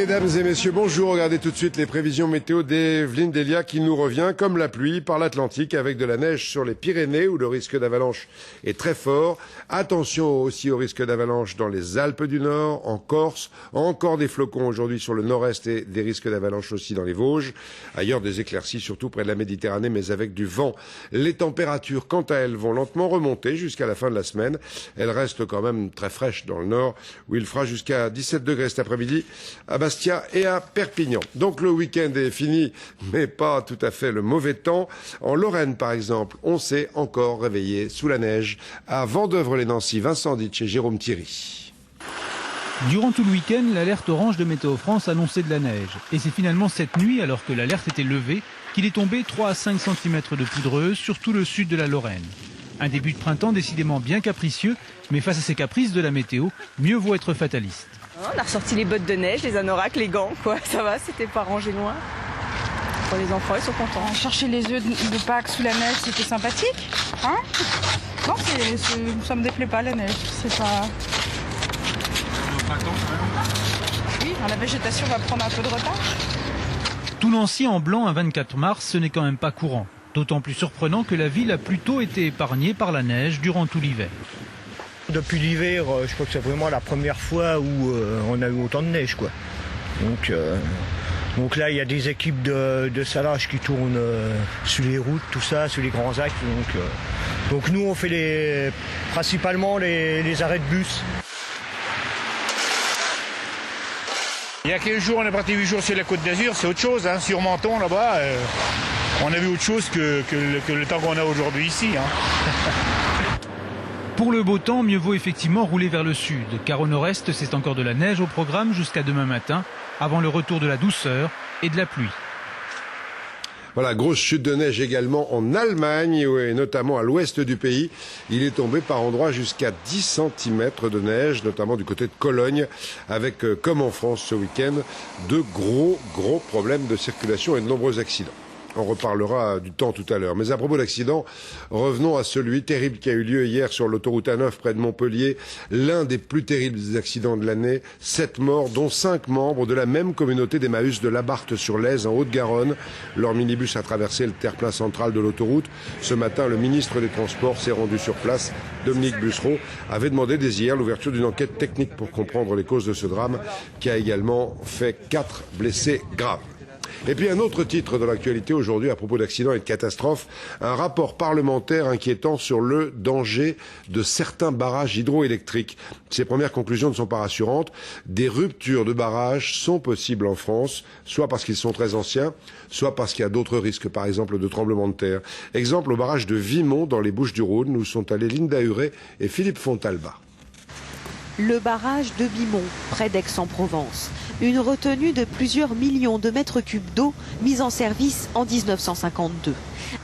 Mesdames et messieurs, bonjour. Regardez tout de suite les prévisions météo d'Evelyne Delia qui nous revient comme la pluie par l'Atlantique avec de la neige sur les Pyrénées où le risque d'avalanche est très fort. Attention aussi au risque d'avalanche dans les Alpes du Nord, en Corse. Encore des flocons aujourd'hui sur le nord-est et des risques d'avalanche aussi dans les Vosges. Ailleurs des éclaircies surtout près de la Méditerranée mais avec du vent. Les températures quant à elles vont lentement remonter jusqu'à la fin de la semaine. Elles restent quand même très fraîches dans le nord où il fera jusqu'à 17 degrés cet après-midi à Bastia et à Perpignan. Donc le week-end est fini, mais pas tout à fait le mauvais temps. En Lorraine, par exemple, on s'est encore réveillé sous la neige. À Vendeuvre-les-Nancy, Vincent Ditch et Jérôme Thierry. Durant tout le week-end, l'alerte orange de Météo France annonçait de la neige. Et c'est finalement cette nuit, alors que l'alerte était levée, qu'il est tombé 3 à 5 cm de poudreuse sur tout le sud de la Lorraine. Un début de printemps décidément bien capricieux, mais face à ces caprices de la météo, mieux vaut être fataliste. On a ressorti les bottes de neige, les anoraks, les gants, quoi. Ça va, c'était pas rangé loin. Pour les enfants, ils sont contents. Chercher les œufs de Pâques sous la neige, c'était sympathique. Hein non, ça me déplaît pas la neige. C'est pas... Oui, la végétation va prendre un peu de retard. Tout Nancy en blanc un 24 mars, ce n'est quand même pas courant. D'autant plus surprenant que la ville a plutôt été épargnée par la neige durant tout l'hiver. Depuis l'hiver, je crois que c'est vraiment la première fois où on a eu autant de neige, quoi. Donc là, il y a des équipes de salage qui tournent sur les routes, tout ça, sur les grands axes. Donc nous, on fait principalement les arrêts de bus. Il y a 15 jours, on est parti 8 jours sur la Côte d'Azur, c'est autre chose, hein. Sur Menton, là-bas, on a vu autre chose que le temps qu'on a aujourd'hui ici. Hein. Pour le beau temps, mieux vaut effectivement rouler vers le sud, car au nord-est, c'est encore de la neige au programme jusqu'à demain matin, avant le retour de la douceur et de la pluie. Voilà, grosse chute de neige également en Allemagne, et notamment à l'ouest du pays. Il est tombé par endroits jusqu'à 10 cm de neige, notamment du côté de Cologne, avec, comme en France ce week-end, de gros problèmes de circulation et de nombreux accidents. On reparlera du temps tout à l'heure. Mais à propos d'accidents, revenons à celui terrible qui a eu lieu hier sur l'autoroute A9 près de Montpellier. L'un des plus terribles accidents de l'année. 7 morts, dont 5 membres de la même communauté d'Emmaüs de Labarthe-sur-Lèze, en Haute-Garonne. Leur minibus a traversé le terre-plein central de l'autoroute. Ce matin, le ministre des Transports s'est rendu sur place. Dominique Bussereau avait demandé dès hier l'ouverture d'une enquête technique pour comprendre les causes de ce drame qui a également fait 4 blessés graves. Et puis un autre titre de l'actualité aujourd'hui à propos d'accidents et de catastrophes, un rapport parlementaire inquiétant sur le danger de certains barrages hydroélectriques. Ces premières conclusions ne sont pas rassurantes. Des ruptures de barrages sont possibles en France, soit parce qu'ils sont très anciens, soit parce qu'il y a d'autres risques, par exemple de tremblements de terre. Exemple au barrage de Vimont dans les Bouches-du-Rhône, où sont allés Linda Huré et Philippe Fontalba. Le barrage de Vimont, près d'Aix-en-Provence. Une retenue de plusieurs millions de mètres cubes d'eau mise en service en 1952.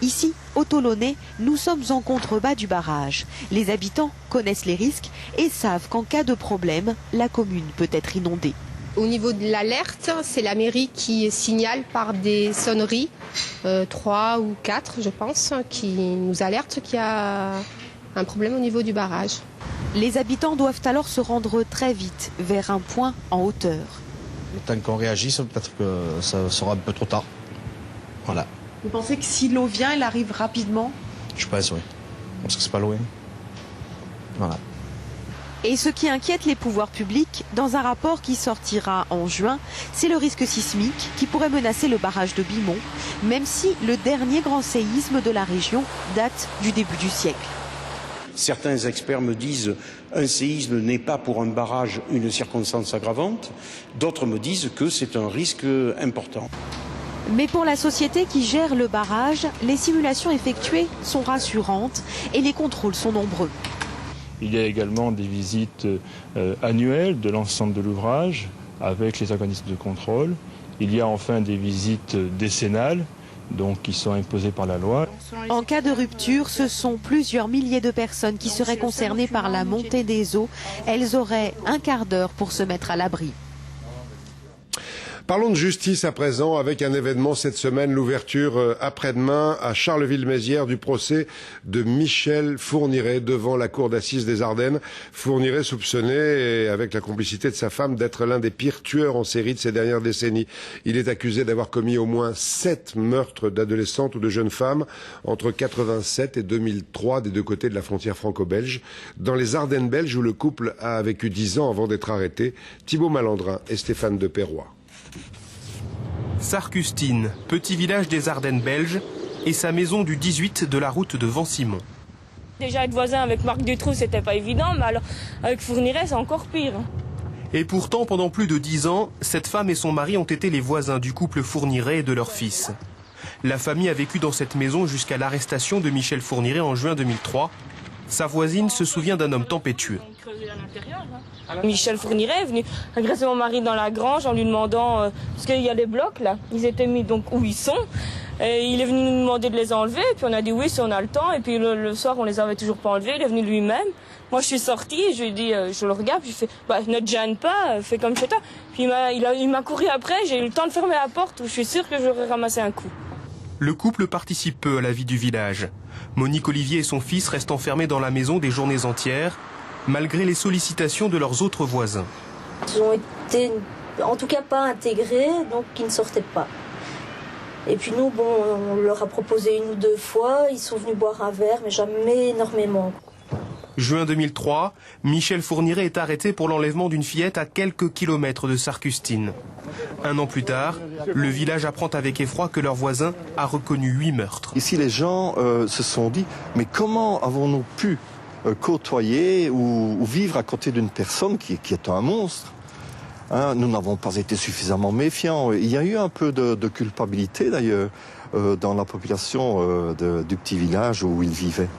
Ici, au Tolonnais, nous sommes en contrebas du barrage. Les habitants connaissent les risques et savent qu'en cas de problème, la commune peut être inondée. Au niveau de l'alerte, c'est la mairie qui signale par des sonneries, 3 ou 4 je pense, qui nous alertent qu'il y a un problème au niveau du barrage. Les habitants doivent alors se rendre très vite vers un point en hauteur. Le temps qu'on réagisse, peut-être que ça sera un peu trop tard. Voilà. Vous pensez que si l'eau vient, elle arrive rapidement? Je pense, oui. Parce que c'est pas loin. Voilà. Et ce qui inquiète les pouvoirs publics, dans un rapport qui sortira en juin, c'est le risque sismique qui pourrait menacer le barrage de Vimont, même si le dernier grand séisme de la région date du début du siècle. Certains experts me disent qu'un séisme n'est pas pour un barrage une circonstance aggravante. D'autres me disent que c'est un risque important. Mais pour la société qui gère le barrage, les simulations effectuées sont rassurantes et les contrôles sont nombreux. Il y a également des visites annuelles de l'ensemble de l'ouvrage avec les organismes de contrôle. Il y a enfin des visites décennales, donc qui sont imposées par la loi. En cas de rupture, ce sont plusieurs milliers de personnes qui seraient concernées par la montée des eaux. Elles auraient un quart d'heure pour se mettre à l'abri. Parlons de justice à présent avec un événement cette semaine, l'ouverture après-demain à Charleville-Mézières du procès de Michel Fourniret devant la cour d'assises des Ardennes. Fourniret soupçonné, avec la complicité de sa femme, d'être l'un des pires tueurs en série de ces dernières décennies. Il est accusé d'avoir commis au moins 7 meurtres d'adolescentes ou de jeunes femmes entre 87 et 2003 des deux côtés de la frontière franco-belge. Dans les Ardennes belges où le couple a vécu 10 ans avant d'être arrêté, Thibaut Malandrin et Stéphane de Perrois. Sarcustine, petit village des Ardennes belges, et sa maison du 18 de la route de Vent-Simon. Déjà être voisin avec Marc Dutroux, c'était pas évident, mais alors avec Fourniret, c'est encore pire. Et pourtant, pendant plus de 10 ans, cette femme et son mari ont été les voisins du couple Fourniret et de leur fils. La famille a vécu dans cette maison jusqu'à l'arrestation de Michel Fourniret en juin 2003. Sa voisine se souvient d'un homme tempétueux. Michel Fourniret est venu agresser mon mari dans la grange en lui demandant, parce qu'il y a des blocs là, ils étaient mis donc où ils sont, et il est venu nous demander de les enlever, et puis on a dit oui si on a le temps, et puis le soir on les avait toujours pas enlevés, il est venu lui-même. Moi je suis sortie, je lui ai dit, je le regarde, puis je fais, bah ne te gêne pas, fais comme chez toi. Puis il m'a couru après, j'ai eu le temps de fermer la porte, où je suis sûre que j'aurais ramassé un coup. Le couple participe peu à la vie du village. Monique Olivier et son fils restent enfermés dans la maison des journées entières, malgré les sollicitations de leurs autres voisins. Ils ont été, en tout cas pas intégrés, donc ils ne sortaient pas. Et puis nous, bon, on leur a proposé 1 ou 2 fois, ils sont venus boire un verre, mais jamais énormément. Juin 2003, Michel Fourniret est arrêté pour l'enlèvement d'une fillette à quelques kilomètres de Sarcustine. 1 an plus tard, le village apprend avec effroi que leur voisin a reconnu 8 meurtres. Ici, les gens se sont dit, mais comment avons-nous pu côtoyer ou vivre à côté d'une personne qui est un monstre, hein? Nous n'avons pas été suffisamment méfiants. Il y a eu un peu de culpabilité d'ailleurs dans la population du petit village où ils vivaient.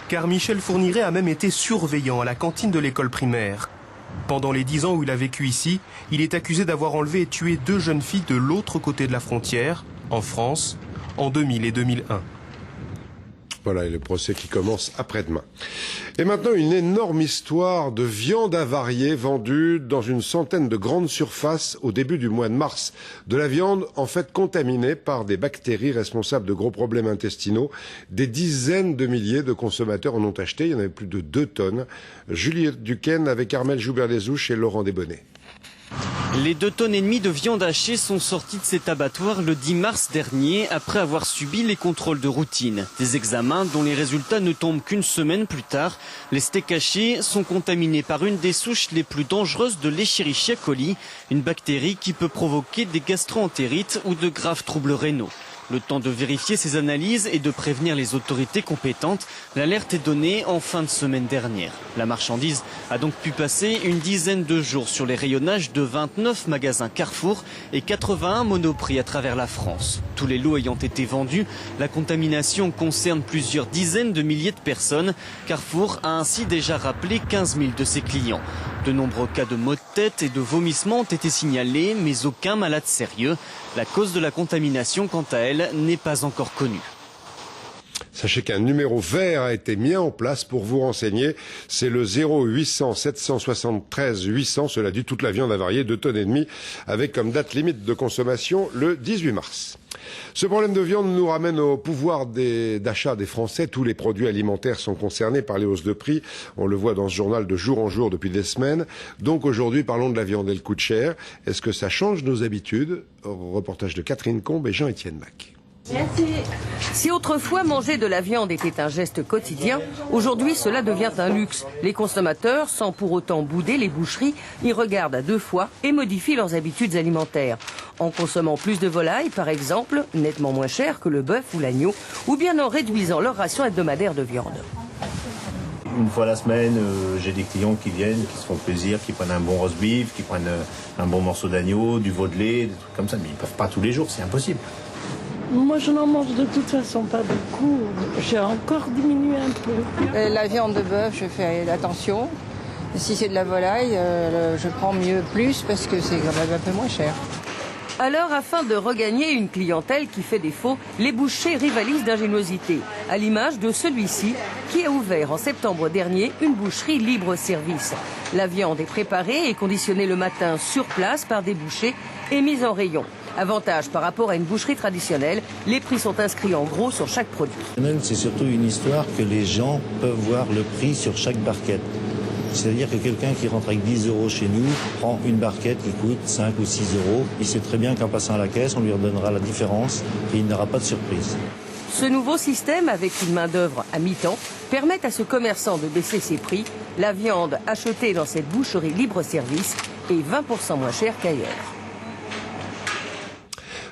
Car Michel Fourniret a même été surveillant à la cantine de l'école primaire. Pendant les 10 ans où il a vécu ici, il est accusé d'avoir enlevé et tué 2 jeunes filles de l'autre côté de la frontière, en France, en 2000 et 2001. Voilà, et le procès qui commence après-demain. Et maintenant, une énorme histoire de viande avariée vendue dans une centaine de grandes surfaces au début du mois de mars. De la viande, en fait, contaminée par des bactéries responsables de gros problèmes intestinaux. Des dizaines de milliers de consommateurs en ont acheté. Il y en avait plus de 2 tonnes. Julie Duquesne avec Armel Joubert-Desouches et Laurent Desbonnets. Les 2,5 tonnes de viande hachée sont sorties de cet abattoir le 10 mars dernier après avoir subi les contrôles de routine. Des examens dont les résultats ne tombent qu'une semaine plus tard. Les steaks hachés sont contaminés par une des souches les plus dangereuses de l'Escherichia coli, une bactérie qui peut provoquer des gastro-entérites ou de graves troubles rénaux. Le temps de vérifier ces analyses et de prévenir les autorités compétentes, l'alerte est donnée en fin de semaine dernière. La marchandise a donc pu passer une dizaine de jours sur les rayonnages de 29 magasins Carrefour et 81 Monoprix à travers la France. Tous les lots ayant été vendus, la contamination concerne plusieurs dizaines de milliers de personnes. Carrefour a ainsi déjà rappelé 15 000 de ses clients. De nombreux cas de maux de tête et de vomissements ont été signalés, mais aucun malade sérieux. La cause de la contamination, quant à elle, n'est pas encore connue. Sachez qu'un numéro vert a été mis en place pour vous renseigner. C'est le 0800 773 800. Cela dit, toute la viande avariée, 2,5 tonnes, avec comme date limite de consommation le 18 mars. Ce problème de viande nous ramène au pouvoir d'achat des Français. Tous les produits alimentaires sont concernés par les hausses de prix. On le voit dans ce journal de jour en jour depuis des semaines. Donc aujourd'hui, parlons de la viande. Elle coûte cher. Est-ce que ça change nos habitudes? Reportage de Catherine Combe et Jean-Étienne Mac. Merci. Si autrefois manger de la viande était un geste quotidien, aujourd'hui cela devient un luxe. Les consommateurs, sans pour autant bouder les boucheries, y regardent à 2 fois et modifient leurs habitudes alimentaires. En consommant plus de volailles, par exemple, nettement moins cher que le bœuf ou l'agneau, ou bien en réduisant leur ration hebdomadaire de viande. Une fois la semaine, j'ai des clients qui viennent, qui se font plaisir, qui prennent un bon roast beef, qui prennent un bon morceau d'agneau, du veau de lait, des trucs comme ça. Mais ils ne peuvent pas tous les jours, c'est impossible. Moi, je n'en mange de toute façon pas beaucoup. J'ai encore diminué un peu. La viande de bœuf, je fais attention. Si c'est de la volaille, je prends plus parce que c'est quand même un peu moins cher. Alors, afin de regagner une clientèle qui fait défaut, les bouchers rivalisent d'ingéniosité, à l'image de celui-ci qui a ouvert en septembre dernier une boucherie libre-service. La viande est préparée et conditionnée le matin sur place par des bouchers et mise en rayon. Avantage par rapport à une boucherie traditionnelle, les prix sont inscrits en gros sur chaque produit. C'est surtout une histoire que les gens peuvent voir le prix sur chaque barquette. C'est-à-dire que quelqu'un qui rentre avec 10 € chez nous prend une barquette qui coûte 5 ou 6 €. Il sait très bien qu'en passant à la caisse, on lui redonnera la différence et il n'aura pas de surprise. Ce nouveau système, avec une main-d'œuvre à mi-temps, permet à ce commerçant de baisser ses prix. La viande achetée dans cette boucherie libre-service est 20% moins chère qu'ailleurs.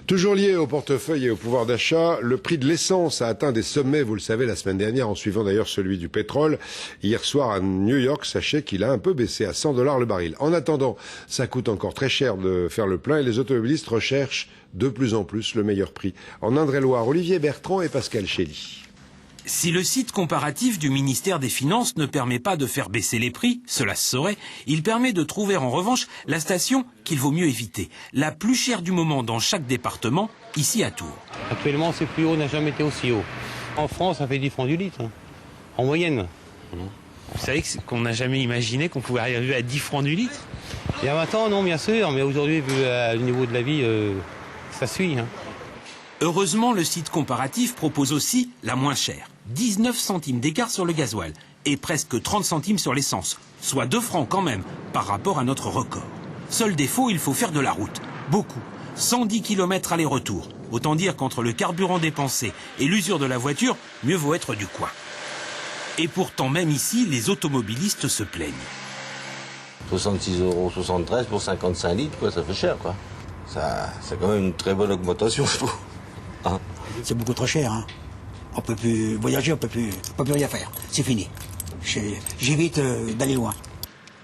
Toujours lié au portefeuille et au pouvoir d'achat, le prix de l'essence a atteint des sommets, vous le savez, la semaine dernière, en suivant d'ailleurs celui du pétrole. Hier soir à New York, sachez qu'il a un peu baissé à 100 $ le baril. En attendant, ça coûte encore très cher de faire le plein et les automobilistes recherchent de plus en plus le meilleur prix. En Indre-et-Loire, Olivier Bertrand et Pascal Chély. Si le site comparatif du ministère des Finances ne permet pas de faire baisser les prix, cela se saurait, il permet de trouver en revanche la station qu'il vaut mieux éviter, la plus chère du moment dans chaque département, ici à Tours. Actuellement, c'est plus haut, n'a jamais été aussi haut. En France, ça fait 10 francs du litre, en moyenne. Vous savez qu'on n'a jamais imaginé qu'on pouvait arriver à 10 francs du litre? Il y a 20 ans, non, bien sûr, mais aujourd'hui, vu le niveau de la vie, ça suit. Heureusement, le site comparatif propose aussi la moins chère. 19 centimes d'écart sur le gasoil et presque 30 centimes sur l'essence, soit 2 francs quand même par rapport à notre record. Seul défaut, il faut faire de la route. Beaucoup. 110 km aller-retour. Autant dire qu'entre le carburant dépensé et l'usure de la voiture, mieux vaut être du coin. Et pourtant, même ici, les automobilistes se plaignent. 66,73 € pour 55 litres, quoi, ça fait cher, quoi. C'est quand même une très bonne augmentation, je trouve. Hein? C'est beaucoup trop cher, hein. On peut plus voyager, on peut plus rien faire. C'est fini. J'évite d'aller loin.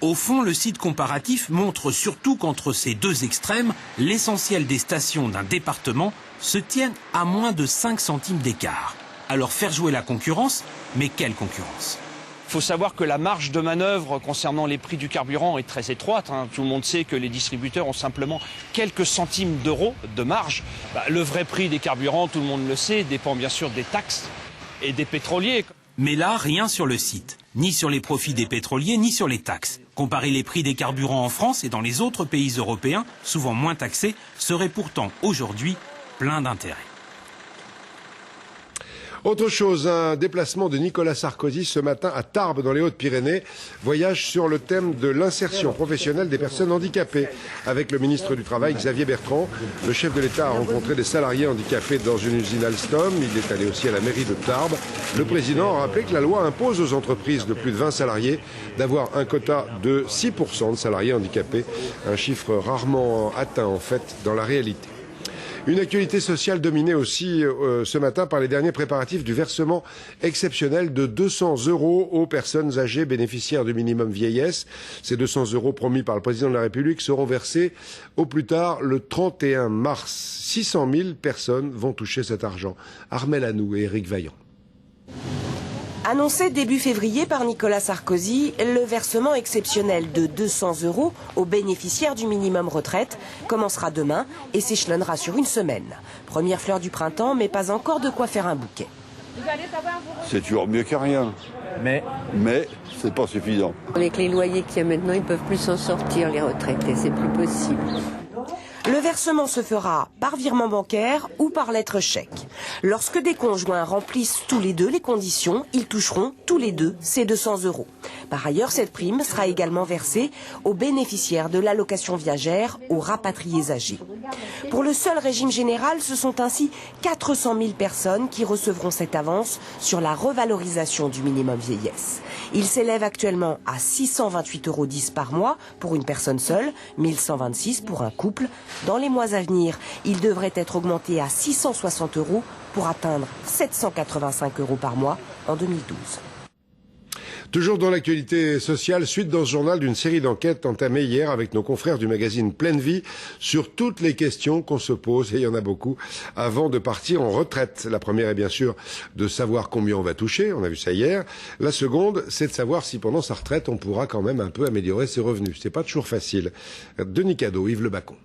Au fond, le site comparatif montre surtout qu'entre ces deux extrêmes, l'essentiel des stations d'un département se tiennent à moins de 5 centimes d'écart. Alors faire jouer la concurrence, mais quelle concurrence ? Il faut savoir que la marge de manœuvre concernant les prix du carburant est très étroite. Tout le monde sait que les distributeurs ont simplement quelques centimes d'euros de marge. Le vrai prix des carburants, tout le monde le sait, dépend bien sûr des taxes et des pétroliers. Mais là, rien sur le site. Ni sur les profits des pétroliers, ni sur les taxes. Comparer les prix des carburants en France et dans les autres pays européens, souvent moins taxés, serait pourtant aujourd'hui plein d'intérêt. Autre chose, un déplacement de Nicolas Sarkozy ce matin à Tarbes dans les Hautes-Pyrénées. Voyage sur le thème de l'insertion professionnelle des personnes handicapées. Avec le ministre du Travail, Xavier Bertrand, le chef de l'État a rencontré des salariés handicapés dans une usine Alstom. Il est allé aussi à la mairie de Tarbes. Le président a rappelé que la loi impose aux entreprises de plus de 20 salariés d'avoir un quota de 6% de salariés handicapés. Un chiffre rarement atteint en fait dans la réalité. Une actualité sociale dominée aussi ce matin par les derniers préparatifs du versement exceptionnel de 200 € aux personnes âgées bénéficiaires du minimum vieillesse. Ces 200 € promis par le président de la République seront versés au plus tard le 31 mars. 600 000 personnes vont toucher cet argent. Armel Hanou et Éric Vaillant. Annoncé début février par Nicolas Sarkozy, le versement exceptionnel de 200 € aux bénéficiaires du minimum retraite commencera demain et s'échelonnera sur une semaine. Première fleur du printemps, mais pas encore de quoi faire un bouquet. C'est toujours mieux que rien. Mais c'est pas suffisant. Avec les loyers qu'il y a maintenant, ils ne peuvent plus s'en sortir, les retraités, c'est plus possible. Le versement se fera par virement bancaire ou par lettre chèque. Lorsque des conjoints remplissent tous les deux les conditions, ils toucheront tous les deux ces 200 €. Par ailleurs, cette prime sera également versée aux bénéficiaires de l'allocation viagère, aux rapatriés âgés. Pour le seul régime général, ce sont ainsi 400 000 personnes qui recevront cette avance sur la revalorisation du minimum vieillesse. Il s'élève actuellement à 628,10 € par mois pour une personne seule, 1126 € pour un couple. Dans les mois à venir, il devrait être augmenté à 660 € pour atteindre 785 € par mois en 2012. Toujours dans l'actualité sociale, suite dans ce journal d'une série d'enquêtes entamées hier avec nos confrères du magazine Pleine Vie sur toutes les questions qu'on se pose, et il y en a beaucoup, avant de partir en retraite. La première est bien sûr de savoir combien on va toucher, on a vu ça hier. La seconde, c'est de savoir si pendant sa retraite, on pourra quand même un peu améliorer ses revenus. C'est pas toujours facile. Denis Cadeau, Yves Le Bacon.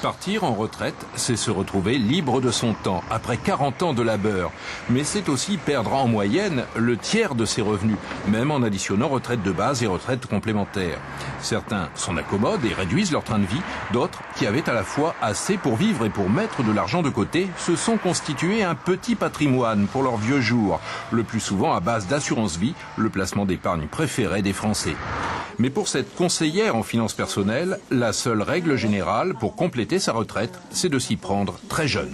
Partir en retraite, c'est se retrouver libre de son temps, après 40 ans de labeur. Mais c'est aussi perdre en moyenne le tiers de ses revenus, même en additionnant retraite de base et retraite complémentaire. Certains s'en accommodent et réduisent leur train de vie. D'autres, qui avaient à la fois assez pour vivre et pour mettre de l'argent de côté, se sont constitués un petit patrimoine pour leurs vieux jours, le plus souvent à base d'assurance vie, le placement d'épargne préféré des Français. Mais pour cette conseillère en finances personnelles, la seule règle générale pour compléter sa retraite, c'est de s'y prendre très jeune.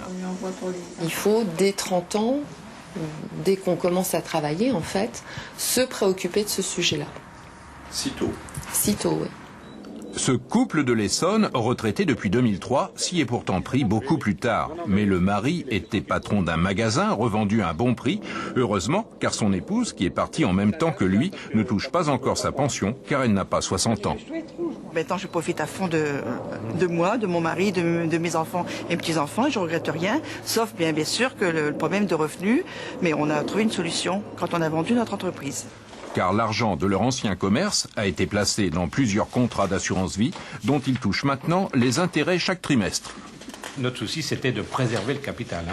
Il faut, dès 30 ans, dès qu'on commence à travailler, en fait, se préoccuper de ce sujet-là. Si tôt. Si tôt, oui. Ce couple de l'Essonne, retraité depuis 2003, s'y est pourtant pris beaucoup plus tard. Mais le mari était patron d'un magasin revendu à un bon prix. Heureusement, car son épouse, qui est partie en même temps que lui, ne touche pas encore sa pension, car elle n'a pas 60 ans. Maintenant, je profite à fond de moi, de mon mari, de mes enfants et petits-enfants. Je ne regrette rien, sauf bien sûr que le problème de revenus. Mais on a trouvé une solution quand on a vendu notre entreprise. Car l'argent de leur ancien commerce a été placé dans plusieurs contrats d'assurance vie dont ils touchent maintenant les intérêts chaque trimestre. Notre souci, c'était de préserver le capital,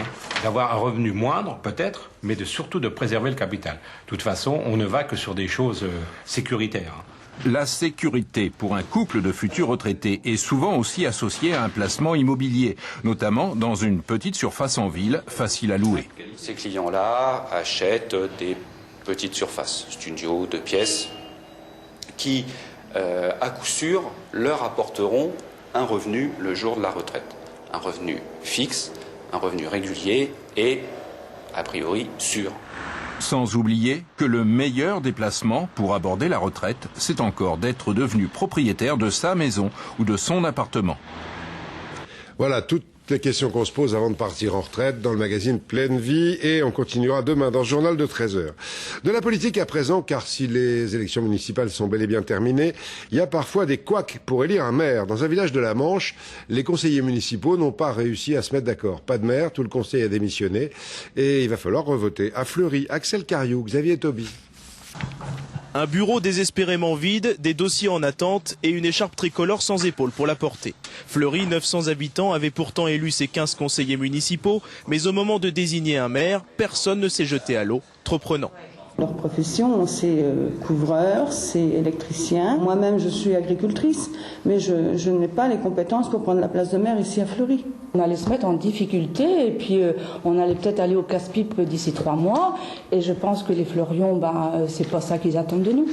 d'avoir un revenu moindre peut-être, mais surtout de préserver le capital. De toute façon, on ne va que sur des choses sécuritaires. La sécurité pour un couple de futurs retraités est souvent aussi associée à un placement immobilier, notamment dans une petite surface en ville, facile à louer. Ces clients-là achètent des petites surfaces, studio, 2 pièces, qui, à coup sûr, leur apporteront un revenu le jour de la retraite. Un revenu fixe, un revenu régulier et, a priori, sûr. Sans oublier que le meilleur des placements pour aborder la retraite, c'est encore d'être devenu propriétaire de sa maison ou de son appartement. Voilà, toutes les questions qu'on se pose avant de partir en retraite dans le magazine Pleine Vie, et on continuera demain dans le journal de 13h. De la politique à présent, car si les élections municipales sont bel et bien terminées, il y a parfois des couacs pour élire un maire. Dans un village de la Manche, les conseillers municipaux n'ont pas réussi à se mettre d'accord. Pas de maire, tout le conseil a démissionné et il va falloir revoter. À Fleury, Axel Cariou, Xavier Toby. Un bureau désespérément vide, des dossiers en attente et une écharpe tricolore sans épaules pour la porter. Fleury, 900 habitants, avait pourtant élu ses 15 conseillers municipaux, mais au moment de désigner un maire, personne ne s'est jeté à l'eau, trop prenant. Leur profession, c'est couvreur, c'est électricien. Moi-même, je suis agricultrice, mais je n'ai pas les compétences pour prendre la place de maire ici à Fleury. On allait se mettre en difficulté et puis on allait peut-être aller au casse-pipe d'ici 3 mois. Et je pense que les Fleurions, c'est pas ça qu'ils attendent de nous.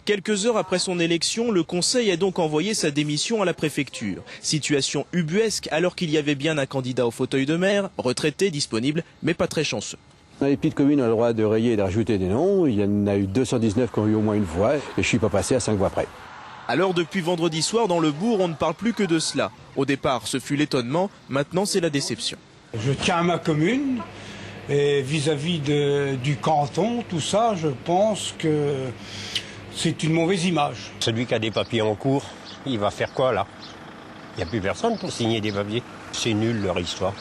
Quelques heures après son élection, le conseil a donc envoyé sa démission à la préfecture. Situation ubuesque alors qu'il y avait bien un candidat au fauteuil de maire, retraité, disponible, mais pas très chanceux. Les petites communes ont le droit de rayer et de rajouter des noms. Il y en a eu 219 qui ont eu au moins une voix et je ne suis pas passé à 5 voix près. Alors depuis vendredi soir, dans le bourg, on ne parle plus que de cela. Au départ, ce fut l'étonnement, maintenant c'est la déception. Je tiens à ma commune et vis-à-vis du canton, tout ça, je pense que c'est une mauvaise image. Celui qui a des papiers en cours, il va faire quoi là? Il n'y a plus personne pour signer des papiers. C'est nul leur histoire.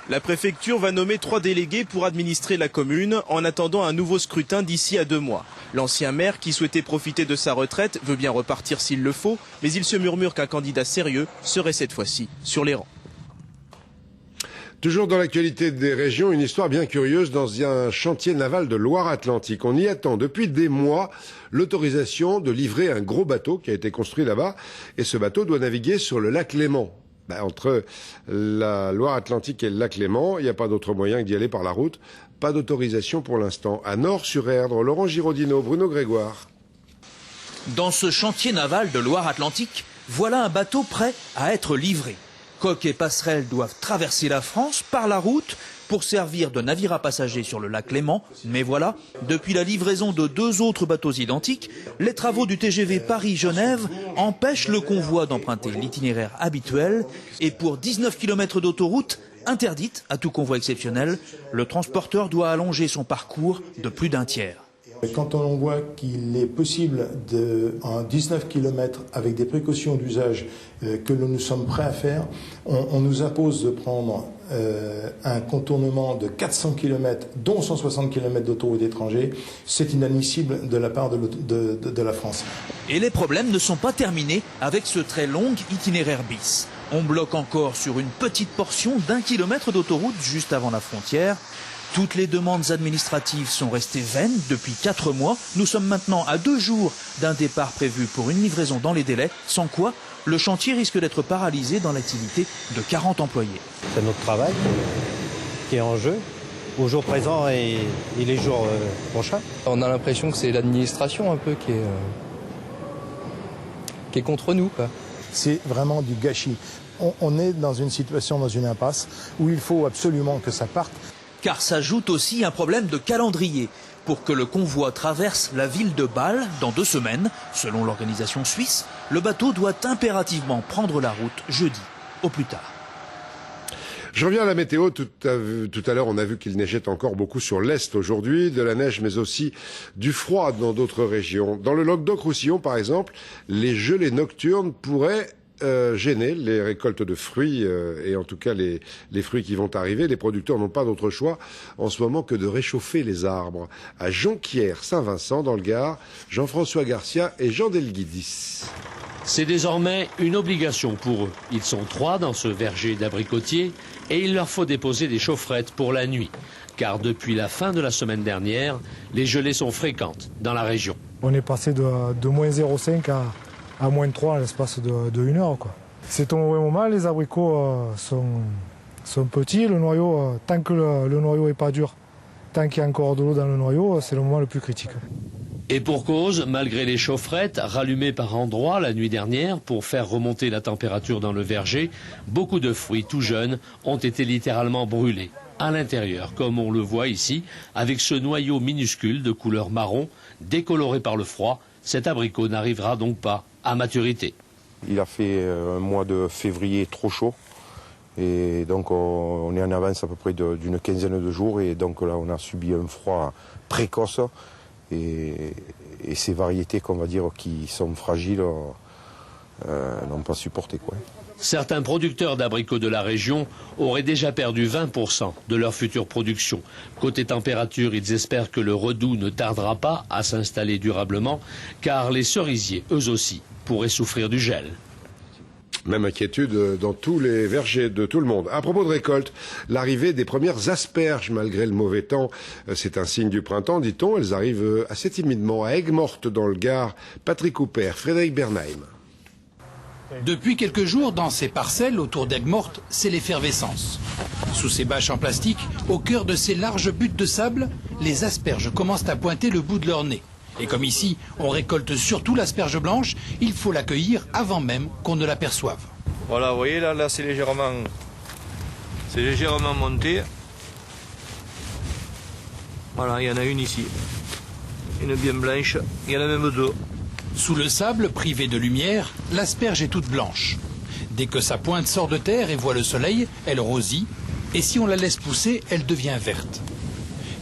La préfecture va nommer 3 délégués pour administrer la commune en attendant un nouveau scrutin d'ici à 2 mois. L'ancien maire, qui souhaitait profiter de sa retraite, veut bien repartir s'il le faut, mais il se murmure qu'un candidat sérieux serait cette fois-ci sur les rangs. Toujours dans l'actualité des régions, une histoire bien curieuse dans un chantier naval de Loire-Atlantique. On y attend depuis des mois l'autorisation de livrer un gros bateau qui a été construit là-bas, et ce bateau doit naviguer sur le lac Léman. Entre la Loire-Atlantique et le lac Léman, il n'y a pas d'autre moyen que d'y aller par la route. Pas d'autorisation pour l'instant. À Nord-sur-Erdre, Laurent Giraudino, Bruno Grégoire. Dans ce chantier naval de Loire-Atlantique, voilà un bateau prêt à être livré. Coques et passerelles doivent traverser la France par la route pour servir de navire à passagers sur le lac Léman. Mais voilà, depuis la livraison de 2 autres bateaux identiques, les travaux du TGV Paris-Genève empêchent le convoi d'emprunter l'itinéraire habituel. Et pour 19 km d'autoroute interdite à tout convoi exceptionnel, le transporteur doit allonger son parcours de plus d'1 tiers. Quand on voit qu'il est possible en 19 km avec des précautions d'usage que nous sommes prêts à faire, on nous impose de prendre un contournement de 400 km, dont 160 km d'autoroute étrangère. C'est inadmissible de la part de la France. Et les problèmes ne sont pas terminés avec ce très long itinéraire bis. On bloque encore sur une petite portion d'1 kilomètre d'autoroute juste avant la frontière. Toutes les demandes administratives sont restées vaines depuis 4 mois. Nous sommes maintenant à 2 jours d'un départ prévu pour une livraison dans les délais, sans quoi le chantier risque d'être paralysé dans l'activité de 40 employés. C'est notre travail qui est en jeu, au jour présent et les jours prochains. On a l'impression que c'est l'administration un peu qui est contre nous, quoi. C'est vraiment du gâchis. On est dans une situation, dans une impasse, où il faut absolument que ça parte. Car s'ajoute aussi un problème de calendrier. Pour que le convoi traverse la ville de Bâle dans 2 semaines, selon l'organisation suisse, le bateau doit impérativement prendre la route jeudi, au plus tard. Je reviens à la météo. Tout à l'heure, on a vu qu'il neigeait encore beaucoup sur l'Est aujourd'hui, de la neige, mais aussi du froid dans d'autres régions. Dans le Languedoc-Roussillon, par exemple, les gelées nocturnes pourraient gêner les récoltes de fruits et en tout cas les fruits qui vont arriver. Les producteurs n'ont pas d'autre choix en ce moment que de réchauffer les arbres. À Jonquière, Saint-Vincent, dans le Gard, Jean-François Garcia et Jean Delguidis. C'est désormais une obligation pour eux. Ils sont 3 dans ce verger d'abricotiers et il leur faut déposer des chaufferettes pour la nuit. Car depuis la fin de la semaine dernière, les gelées sont fréquentes dans la région. On est passé de moins 0,5 à moins 3 à l'espace de 1 heure, quoi. C'est au mauvais moment, les abricots sont petits, le noyau, tant que le noyau n'est pas dur, tant qu'il y a encore de l'eau dans le noyau, c'est le moment le plus critique. Et pour cause, malgré les chaufferettes rallumées par endroits la nuit dernière pour faire remonter la température dans le verger, beaucoup de fruits tout jeunes ont été littéralement brûlés. À l'intérieur, comme on le voit ici, avec ce noyau minuscule de couleur marron, décoloré par le froid, cet abricot n'arrivera donc pas à maturité. Il a fait un mois de février trop chaud et donc on est en avance à peu près d'une quinzaine de jours et donc là on a subi un froid précoce et ces variétés qu'on va dire qui sont fragiles n'ont pas supporté, quoi. Certains producteurs d'abricots de la région auraient déjà perdu 20% de leur future production. Côté température, ils espèrent que le redout ne tardera pas à s'installer durablement, car les cerisiers, eux aussi, pourraient souffrir du gel. Même inquiétude dans tous les vergers de tout le monde. À propos de récolte, l'arrivée des premières asperges malgré le mauvais temps, c'est un signe du printemps, dit-on. Elles arrivent assez timidement à Aigues-Mortes dans le Gard. Patrick Houpert, Frédéric Bernheim. Depuis quelques jours, dans ces parcelles autour d'Aigues-Mortes, c'est l'effervescence. Sous ces bâches en plastique, au cœur de ces larges buttes de sable, les asperges commencent à pointer le bout de leur nez. Et comme ici, on récolte surtout l'asperge blanche, il faut l'accueillir avant même qu'on ne l'aperçoive. Voilà, vous voyez, là c'est légèrement monté. Voilà, il y en a une ici. Une bien blanche, il y en a même 2. Sous le sable, privé de lumière, l'asperge est toute blanche. Dès que sa pointe sort de terre et voit le soleil, elle rosit, et si on la laisse pousser, elle devient verte.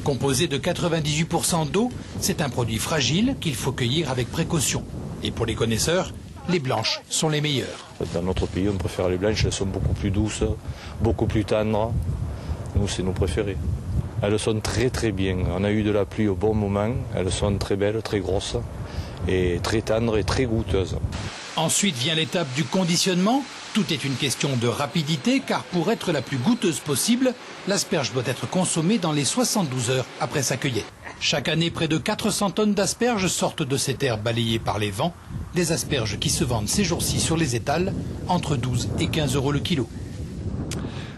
Composée de 98% d'eau, c'est un produit fragile qu'il faut cueillir avec précaution. Et pour les connaisseurs, les blanches sont les meilleures. Dans notre pays, on préfère les blanches, elles sont beaucoup plus douces, beaucoup plus tendres. Nous, c'est nos préférés. Elles sont très très bien. On a eu de la pluie au bon moment, elles sont très belles, très grosses, et très tendres et très goûteuses. Ensuite vient l'étape du conditionnement. Tout est une question de rapidité, car pour être la plus goûteuse possible, l'asperge doit être consommée dans les 72 heures après sa cueillette. Chaque année, près de 400 tonnes d'asperges sortent de ces terres balayées par les vents. Des asperges qui se vendent ces jours-ci sur les étals entre 12 et 15 euros le kilo.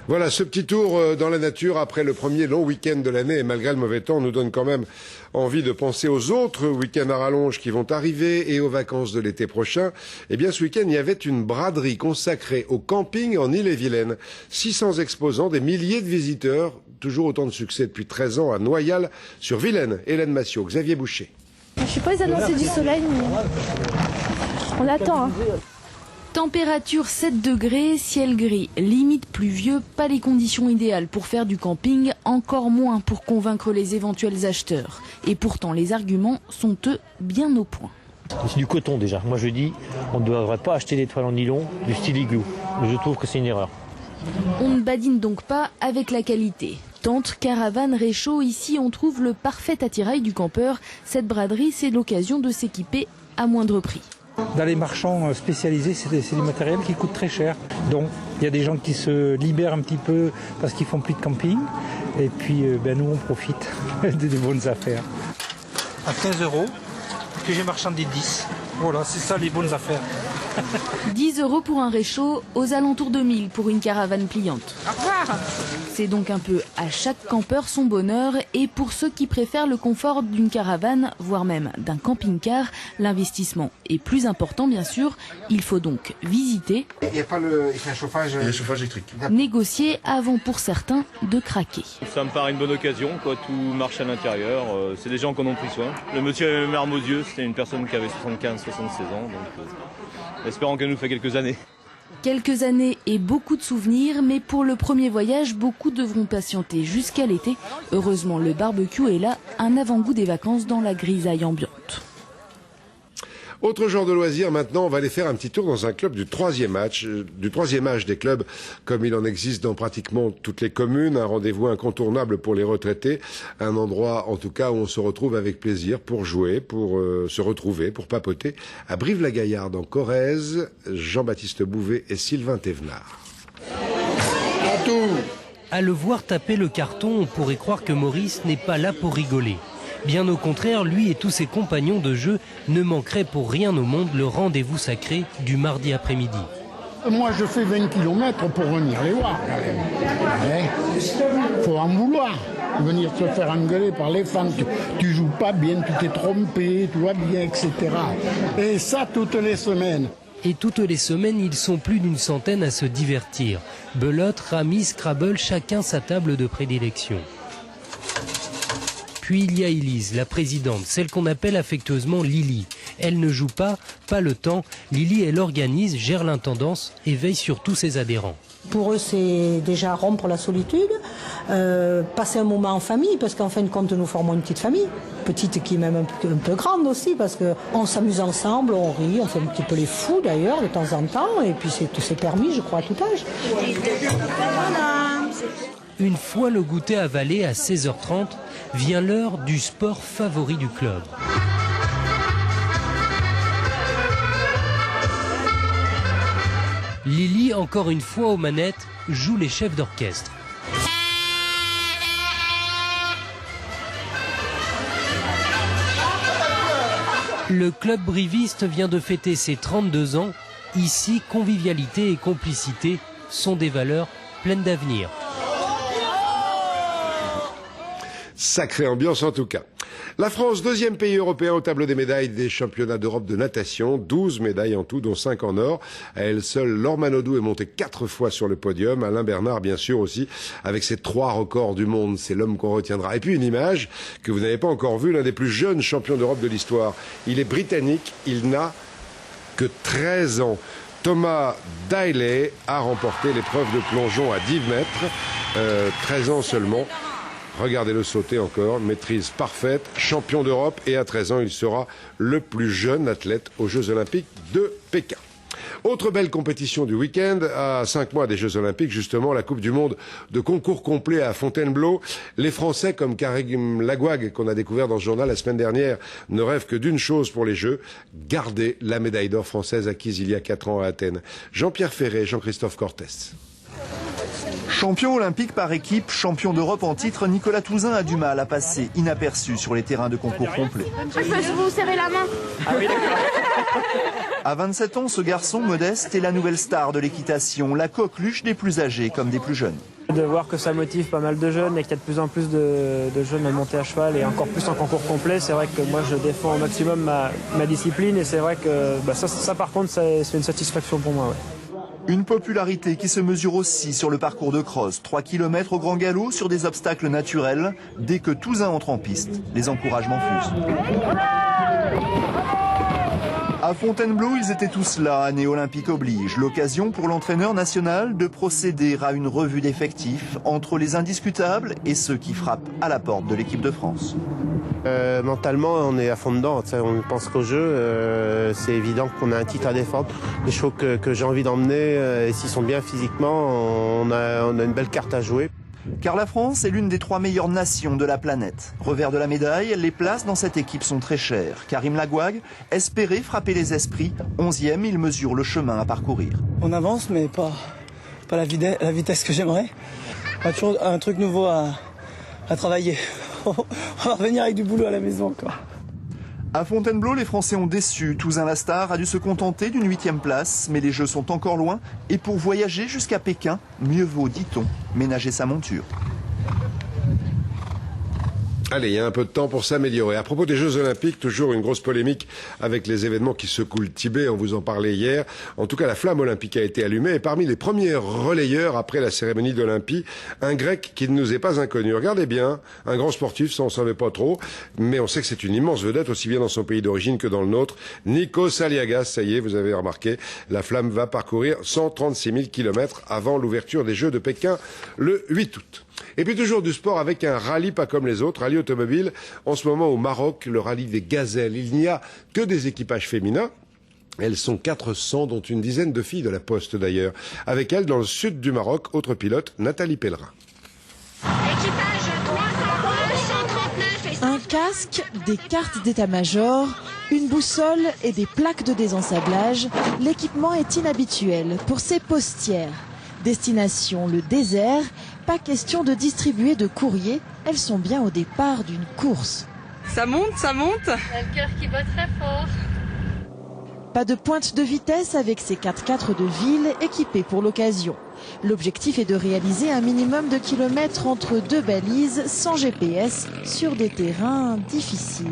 Voilà, ce petit tour dans la nature après le premier long week-end de l'année et malgré le mauvais temps nous donne quand même envie de penser aux autres week-ends à rallonge qui vont arriver et aux vacances de l'été prochain. Eh bien, ce week-end, il y avait une braderie consacrée au camping en Ille-et-Vilaine. 600 exposants, des milliers de visiteurs, toujours autant de succès depuis 13 ans à Noyal sur Vilaine. Hélène Massiot, Xavier Boucher. Je ne suis pas annoncé du soleil, mais on l'attend. Hein. Température 7 degrés, ciel gris, limite pluvieux, pas les conditions idéales pour faire du camping, encore moins pour convaincre les éventuels acheteurs. Et pourtant, les arguments sont eux bien au point. C'est du coton déjà. Moi je dis, on ne devrait pas acheter des toiles en nylon du style igloo. Je trouve que c'est une erreur. On ne badine donc pas avec la qualité. Tente, caravane, réchaud, ici on trouve le parfait attirail du campeur. Cette braderie, c'est l'occasion de s'équiper à moindre prix. Dans les marchands spécialisés, c'est des matériels qui coûtent très cher. Donc il y a des gens qui se libèrent un petit peu parce qu'ils font plus de camping. Et puis nous on profite des bonnes affaires. À 15 € que j'ai marchandé 10. Voilà, c'est ça les bonnes affaires. 10 € pour un réchaud, aux alentours de 1000 pour une caravane pliante. Au revoir. C'est donc un peu à chaque campeur son bonheur, et pour ceux qui préfèrent le confort d'une caravane, voire même d'un camping-car, l'investissement est plus important bien sûr. Il faut donc visiter, il y a un chauffage électrique, négocier avant pour certains de craquer. Ça me paraît une bonne occasion, quoi. Tout marche à l'intérieur, c'est des gens qui en ont pris soin. Le monsieur avait mes larmes aux yeux, c'était une personne qui avait 75-76 ans, donc espérons qu'elle nous fait quelques années. Quelques années et beaucoup de souvenirs, mais pour le premier voyage, beaucoup devront patienter jusqu'à l'été. Heureusement, le barbecue est là, un avant-goût des vacances dans la grisaille ambiante. Autre genre de loisir, maintenant, on va aller faire un petit tour dans un club du troisième âge des clubs, comme il en existe dans pratiquement toutes les communes. Un rendez-vous incontournable pour les retraités. Un endroit, en tout cas, où on se retrouve avec plaisir pour jouer, pour se retrouver, pour papoter. À Brive-la-Gaillarde, en Corrèze, Jean-Baptiste Bouvet et Sylvain Thévenard. À le voir taper le carton, on pourrait croire que Maurice n'est pas là pour rigoler. Bien au contraire, lui et tous ses compagnons de jeu ne manqueraient pour rien au monde le rendez-vous sacré du mardi après-midi. Moi, je fais 20 km pour venir les voir. Faut en vouloir. Venir se faire engueuler par les femmes. Tu joues pas bien, tu t'es trompé, tu vois bien, etc. Et ça, toutes les semaines. Et toutes les semaines, ils sont plus d'une centaine à se divertir. Belote, Rami, Scrabble, chacun sa table de prédilection. Puis il y a Élise, la présidente, celle qu'on appelle affectueusement Lily. Elle ne joue pas le temps. Lily, elle organise, gère l'intendance et veille sur tous ses adhérents. Pour eux, c'est déjà rompre la solitude, passer un moment en famille, parce qu'en fin de compte, nous formons une petite famille, petite qui est même un peu grande aussi, parce qu'on s'amuse ensemble, on rit, on fait un petit peu les fous d'ailleurs de temps en temps, et puis c'est permis, je crois, à tout âge. Voilà. Une fois le goûter avalé à 16h30, vient l'heure du sport favori du club. Lily, encore une fois aux manettes, joue les chefs d'orchestre. Le club briviste vient de fêter ses 32 ans. Ici, convivialité et complicité sont des valeurs pleines d'avenir. Sacrée ambiance en tout cas. La France, deuxième pays européen au tableau des médailles des championnats d'Europe de natation. 12 médailles en tout, dont 5 en or. À elle seule, Laure Manodou est montée 4 fois sur le podium. Alain Bernard, bien sûr, aussi, avec ses 3 records du monde. C'est l'homme qu'on retiendra. Et puis une image que vous n'avez pas encore vue, l'un des plus jeunes champions d'Europe de l'histoire. Il est britannique, il n'a que 13 ans. Thomas Daly a remporté l'épreuve de plongeon à 10 mètres. 13 ans seulement. Regardez-le sauter encore, maîtrise parfaite, champion d'Europe et à 13 ans, il sera le plus jeune athlète aux Jeux Olympiques de Pékin. Autre belle compétition du week-end, à 5 mois des Jeux Olympiques, justement, la Coupe du Monde de concours complet à Fontainebleau. Les Français, comme Karim Lagouag, qu'on a découvert dans ce journal la semaine dernière, ne rêvent que d'une chose pour les Jeux, garder la médaille d'or française acquise il y a 4 ans à Athènes. Jean-Pierre Ferré, Jean-Christophe Cortès. Champion olympique par équipe, champion d'Europe en titre, Nicolas Touzin a du mal à passer inaperçu sur les terrains de concours complets. Je peux vous serrer la main. Ah oui, à 27 ans, ce garçon modeste est la nouvelle star de l'équitation, la coqueluche des plus âgés comme des plus jeunes. De voir que ça motive pas mal de jeunes et qu'il y a de plus en plus de jeunes à monter à cheval et encore plus en concours complet, c'est vrai que moi je défends au maximum ma discipline et c'est vrai que ça par contre c'est une satisfaction pour moi. Ouais. Une popularité qui se mesure aussi sur le parcours de cross. 3 km au grand galop sur des obstacles naturels. Dès que Touzin entre en piste, les encouragements fusent. À Fontainebleau, ils étaient tous là, année olympique oblige. L'occasion pour l'entraîneur national de procéder à une revue d'effectifs entre les indiscutables et ceux qui frappent à la porte de l'équipe de France. Mentalement, on est à fond dedans. On pense qu'au jeu, c'est évident qu'on a un titre à défendre. Les chevaux que j'ai envie d'emmener, s'ils sont bien physiquement, on a une belle carte à jouer. Car la France est l'une des 3 meilleures nations de la planète. Revers de la médaille, les places dans cette équipe sont très chères. Karim Lagouag espérait frapper les esprits. 11e, il mesure le chemin à parcourir. On avance, mais pas la vitesse que j'aimerais. On a toujours un truc nouveau à travailler. On va revenir avec du boulot à la maison, quoi. À Fontainebleau, les Français ont déçu. Touzin Lastar a dû se contenter d'une 8e place, mais les Jeux sont encore loin. Et pour voyager jusqu'à Pékin, mieux vaut, dit-on, ménager sa monture. Allez, il y a un peu de temps pour s'améliorer. À propos des Jeux Olympiques, toujours une grosse polémique avec les événements qui secouent le Tibet. On vous en parlait hier. En tout cas, la flamme olympique a été allumée. Et parmi les premiers relayeurs après la cérémonie d'Olympie, un Grec qui ne nous est pas inconnu. Regardez bien, un grand sportif, ça on ne savait pas trop. Mais on sait que c'est une immense vedette, aussi bien dans son pays d'origine que dans le nôtre. Nikos Aliagas, ça y est, vous avez remarqué, la flamme va parcourir 136 000 kilomètres avant l'ouverture des Jeux de Pékin le 8 août. Et puis toujours du sport avec un rallye pas comme les autres, rallye automobile. En ce moment au Maroc, le rallye des gazelles. Il n'y a que des équipages féminins. Elles sont 400, dont une dizaine de filles de la Poste d'ailleurs. Avec elles, dans le sud du Maroc, autre pilote, Nathalie Pellerin. Équipage 339 et un casque, des cartes d'état-major, une boussole et des plaques de désensablage. L'équipement est inhabituel pour ces postières. Destination le désert. Pas question de distribuer de courrier, elles sont bien au départ d'une course. Ça monte, ça monte. Il y a le cœur qui bat très fort. Pas de pointe de vitesse avec ces 4x4 de ville équipés pour l'occasion. L'objectif est de réaliser un minimum de kilomètres entre 2 balises sans GPS sur des terrains difficiles.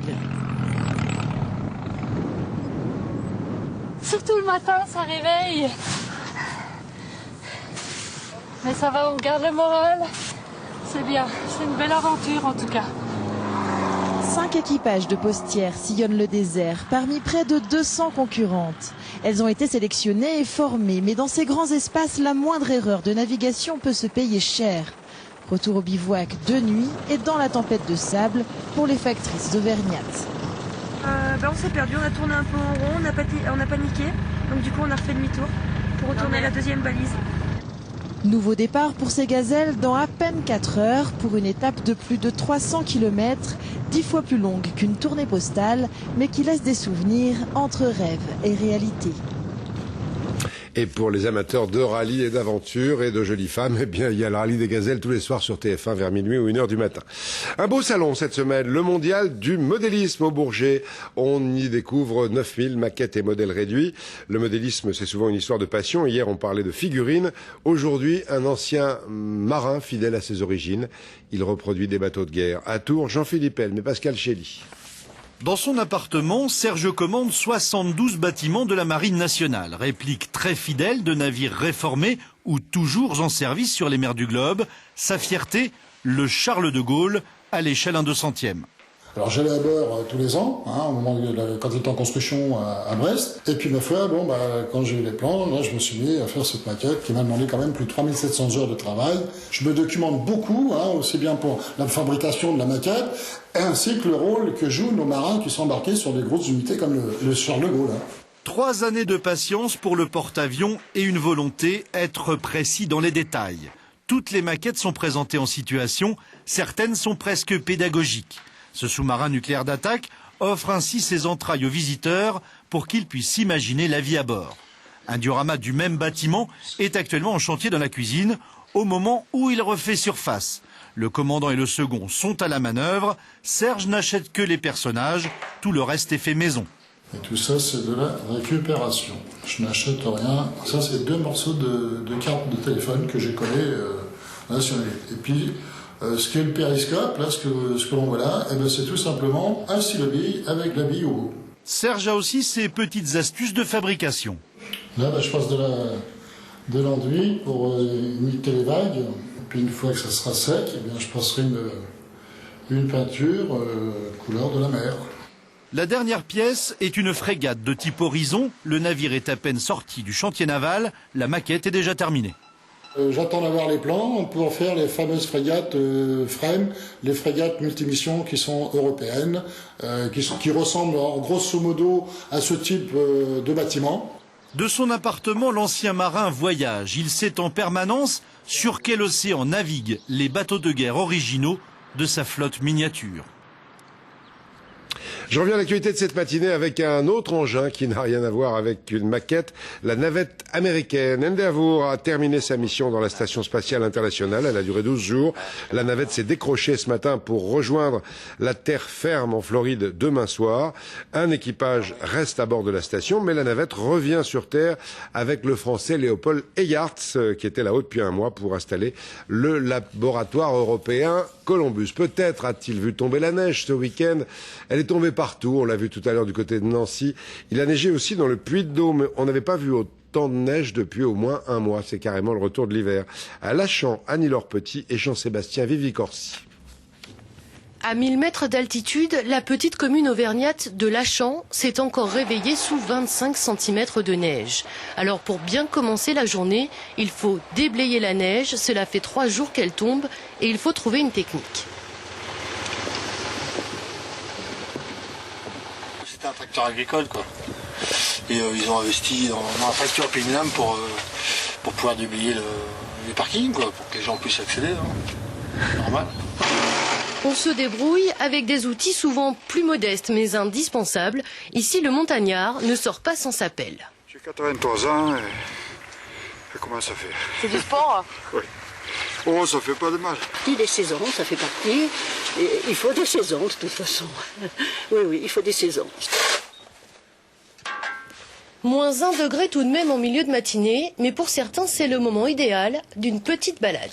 Surtout le matin, ça réveille. Mais ça va, on garde le moral. C'est bien, c'est une belle aventure en tout cas. 5 équipages de postières sillonnent le désert parmi près de 200 concurrentes. Elles ont été sélectionnées et formées, mais dans ces grands espaces, la moindre erreur de navigation peut se payer cher. Retour au bivouac de nuit et dans la tempête de sable pour les factrices auvergnates. On s'est perdu, on a tourné un peu en rond, on a paniqué. Donc du coup on a refait demi-tour pour retourner à la deuxième balise. Nouveau départ pour ces gazelles dans à peine 4 heures pour une étape de plus de 300 km, 10 fois plus longue qu'une tournée postale, mais qui laisse des souvenirs entre rêve et réalité. Et pour les amateurs de rallye et d'aventure et de jolies femmes, eh bien, il y a le rallye des gazelles tous les soirs sur TF1 vers minuit ou 1h du matin. Un beau salon cette semaine, le mondial du modélisme au Bourget. On y découvre 9000 maquettes et modèles réduits. Le modélisme, c'est souvent une histoire de passion. Hier, on parlait de figurines. Aujourd'hui, un ancien marin fidèle à ses origines. Il reproduit des bateaux de guerre. À Tours, Jean-Philippe Elme et Pascal Chély. Dans son appartement, Serge commande 72 bâtiments de la Marine nationale, réplique très fidèle de navires réformés ou toujours en service sur les mers du globe. Sa fierté, le Charles de Gaulle à l'échelle 1/200e. Alors j'allais à bord tous les ans, au moment quand il était en construction à Brest. Et puis ma foi, quand j'ai eu les plans, là, je me suis mis à faire cette maquette qui m'a demandé quand même plus de 3700 heures de travail. Je me documente beaucoup, aussi bien pour la fabrication de la maquette, ainsi que le rôle que jouent nos marins qui sont embarqués sur des grosses unités comme le Charles de Gaulle. 3 années de patience pour le porte-avions et une volonté, être précis dans les détails. Toutes les maquettes sont présentées en situation, certaines sont presque pédagogiques. Ce sous-marin nucléaire d'attaque offre ainsi ses entrailles aux visiteurs pour qu'ils puissent s'imaginer la vie à bord. Un diorama du même bâtiment est actuellement en chantier dans la cuisine au moment où il refait surface. Le commandant et le second sont à la manœuvre. Serge n'achète que les personnages, tout le reste est fait maison. Et tout ça, c'est de la récupération. Je n'achète rien. Ça, c'est 2 morceaux de cartes de téléphone que j'ai collés là sur les... Et puis... ce qui est le périscope, là, ce que l'on voit là, c'est tout simplement un stylo bille avec la bille au bout. Serge a aussi ses petites astuces de fabrication. Là, je passe de l'enduit pour imiter les vagues. Et puis une fois que ça sera sec, je passerai une peinture couleur de la mer. La dernière pièce est une frégate de type Horizon. Le navire est à peine sorti du chantier naval. La maquette est déjà terminée. J'attends d'avoir les plans pour faire les fameuses frégates FREMM, les frégates multimissions qui sont européennes, qui ressemblent grosso modo à ce type de bâtiment. De son appartement, l'ancien marin voyage. Il sait en permanence sur quel océan naviguent les bateaux de guerre originaux de sa flotte miniature. Je reviens à l'actualité de cette matinée avec un autre engin qui n'a rien à voir avec une maquette, la navette américaine. Endeavour a terminé sa mission dans la Station spatiale internationale. Elle a duré 12 jours. La navette s'est décrochée ce matin pour rejoindre la terre ferme en Floride demain soir. Un équipage reste à bord de la station, mais la navette revient sur Terre avec le Français Léopold Eyarts, qui était là-haut depuis un mois pour installer le laboratoire européen Columbus. Peut-être a-t-il vu tomber la neige ce week-end. Elle est tombée partout, on l'a vu tout à l'heure du côté de Nancy. Il a neigé aussi dans le Puy-de-Dôme. On n'avait pas vu autant de neige depuis au moins un mois. C'est carrément le retour de l'hiver. À Lachamps, Annie-Laure Petit et Jean-Sébastien Vivicorsi. À 1000 mètres d'altitude, la petite commune auvergnate de Lachamps s'est encore réveillée sous 25 cm de neige. Alors pour bien commencer la journée, il faut déblayer la neige. Cela fait 3 jours qu'elle tombe et il faut trouver une technique. C'était un tracteur agricole, quoi. Et ils ont investi dans un tracteur premium pour pouvoir déblayer les parkings, quoi, pour que les gens puissent accéder. Hein. Normal. On se débrouille avec des outils souvent plus modestes mais indispensables. Ici, le montagnard ne sort pas sans sa pelle. J'ai 83 ans et ça commence à faire. C'est du sport? Oui. Oh, ça fait pas de mal. Des saisons, ça fait partie. Et il faut des saisons de toute façon. Oui, il faut des saisons. Moins 1 degré tout de même en milieu de matinée, mais pour certains, c'est le moment idéal d'une petite balade.